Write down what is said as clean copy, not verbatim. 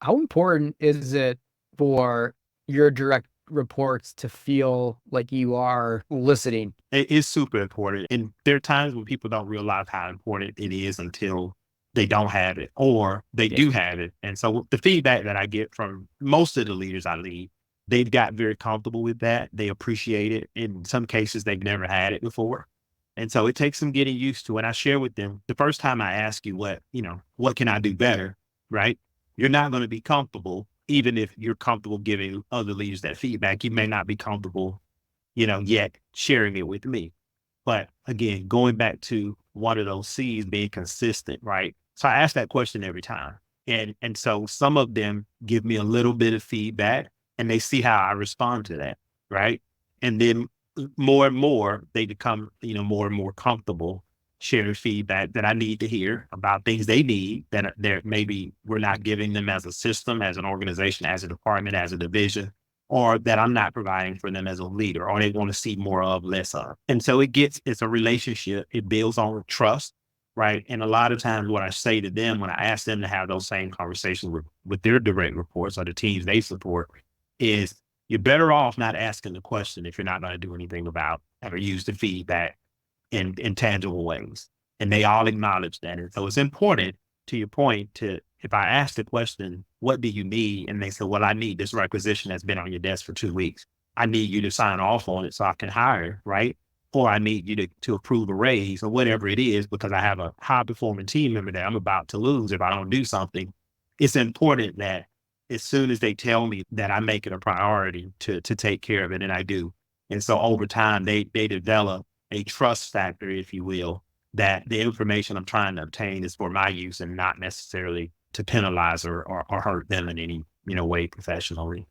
How important is it for your direct reports to feel like you are listening? It is super important. And there are times when people don't realize how important it is until they don't have it or they Yeah. do have it. And so the feedback that I get from most of the leaders I lead, they've got very comfortable with that. They appreciate it. In some cases, they've never had it before. And so it takes some getting used to. And I share with them the first time I ask you what can I do better? Right. You're not going to be comfortable, even if you're comfortable giving other leaders that feedback. You may not be comfortable yet sharing it with me. But again, going back to one of those C's being consistent, right? So I ask that question every time. And so some of them give me a little bit of feedback and they see how I respond to that, right? And then more and more they become, more and more comfortable sharing feedback that I need to hear about things they need that they're maybe we're not giving them as a system, as an organization, as a department, as a division, or that I'm not providing for them as a leader, or they want to see more of, less of. And so it's a relationship. It builds on trust, right? And a lot of times what I say to them when I ask them to have those same conversations with their direct reports or the teams they support is you're better off not asking the question if you're not going to do anything about or use the feedback in tangible ways. And they all acknowledge that. And so it's important, to your point, to if I ask the question, what do you need? And they say, well, I need this requisition that's been on your desk for 2 weeks. I need you to sign off on it so I can hire, right? Or I need you to approve a raise or whatever it is, because I have a high performing team member that I'm about to lose if I don't do something. It's important that as soon as they tell me that I make it a priority to take care of it, and I do. And so over time, they develop a trust factor, if you will, that the information I'm trying to obtain is for my use and not necessarily to penalize or hurt them in any way professionally.